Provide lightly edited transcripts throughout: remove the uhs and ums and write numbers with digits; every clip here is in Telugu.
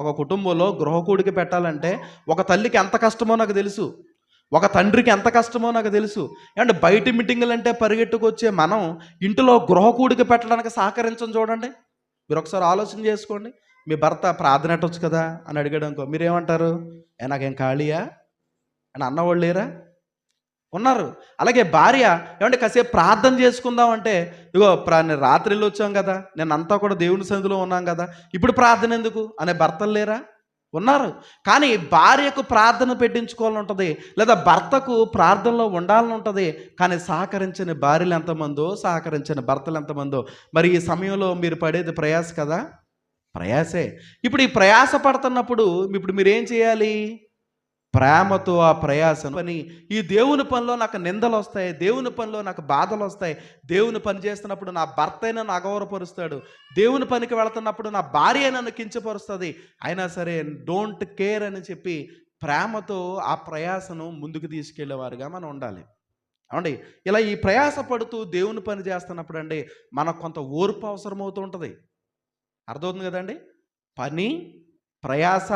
ఒక కుటుంబంలో గృహకూడికి పెట్టాలంటే ఒక తల్లికి ఎంత కష్టమో నాకు తెలుసు. ఒక తండ్రికి ఎంత కష్టమో నాకు తెలుసు. ఏమంటే బయట మీటింగులంటే పరిగెట్టుకొచ్చే మనం ఇంటిలో గృహకూడికి పెట్టడానికి సహకరించం చూడండి. మీరు ఒకసారి ఆలోచన చేసుకోండి. మీ భర్త ప్రార్థన ఎట్టొచ్చు కదా అని అడిగాడు అనుకో, మీరేమంటారు? నాకేం ఖాళీయా అని అన్నవాళ్ళు లేరా? ఉన్నారు. అలాగే భార్య ఏమంటే కాసేపు ప్రార్థన చేసుకుందాం అంటే, ఇగో నేను రాత్రి వెళ్ళొచ్చాం కదా, నిన్నంతా కూడా దేవుని సన్నిధిలో ఉన్నాం కదా, ఇప్పుడు ప్రార్థన ఎందుకు అనే భర్తలు లేరా? ఉన్నారు. కానీ భార్యకు ప్రార్థన పెట్టించుకోవాలని ఉంటుంది, లేదా భర్తకు ప్రార్థనలో ఉండాలని ఉంటుంది. కానీ సహకరించని భార్యలు ఎంతమందో, సహకరించని భర్తలు ఎంతమందో. మరి ఈ సమయంలో మీరు పడేది ప్రయాస కదా, ప్రయాసే. ఇప్పుడు ఈ ప్రయాస పడుతున్నప్పుడు ఇప్పుడు మీరేం చేయాలి? ప్రేమతో ఆ ప్రయాసను పని, ఈ దేవుని పనిలో నాకు నిందలు వస్తాయి, దేవుని పనిలో నాకు బాధలు వస్తాయి, దేవుని పని చేస్తున్నప్పుడు నా భర్త నన్ను అగౌరవపరుస్తాడు, దేవుని పనికి వెళుతున్నప్పుడు నా భార్య నన్ను కించపరుస్తుంది, అయినా సరే డోంట్ కేర్ అని చెప్పి ప్రేమతో ఆ ప్రయాసను ముందుకు తీసుకెళ్లేవారుగా మనం ఉండాలి. అవండి, ఇలా ఈ ప్రయాస పడుతూ దేవుని పని చేస్తున్నప్పుడు అండి మనకు కొంత ఓర్పు అవసరమవుతూ ఉంటుంది. అర్థమవుతుంది కదండి? పని, ప్రయాస,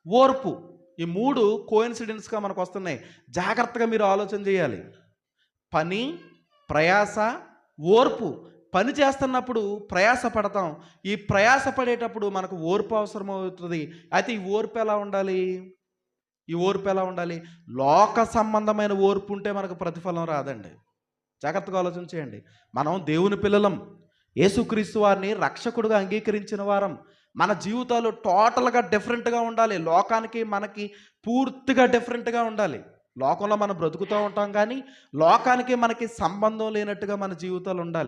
ఓర్పు, ఈ మూడు కోయిన్సిడెన్స్గా మనకు వస్తున్నాయి. జాగ్రత్తగా మీరు ఆలోచన చేయాలి. పని, ప్రయాస, ఓర్పు. పని చేస్తున్నప్పుడు ప్రయాస పడతాం. ఈ ప్రయాస పడేటప్పుడు మనకు ఓర్పు అవసరం అవుతుంది. అయితే ఈ ఓర్పు ఎలా ఉండాలి? ఈ ఓర్పు ఎలా ఉండాలి? లోక సంబంధమైన ఓర్పు ఉంటే మనకు ప్రతిఫలం రాదండి. జాగ్రత్తగా ఆలోచన చేయండి. మనం దేవుని పిల్లలం, యేసుక్రీస్తు వారిని రక్షకుడుగా అంగీకరించిన వారం. మన జీవితాలు టోటల్గా డిఫరెంట్గా ఉండాలి. లోకానికి మనకి పూర్తిగా డిఫరెంట్గా ఉండాలి. లోకంలో మనం బ్రతుకుతూ ఉంటాం, కానీ లోకానికి మనకి సంబంధం లేనట్టుగా మన జీవితాలు ఉండాలి.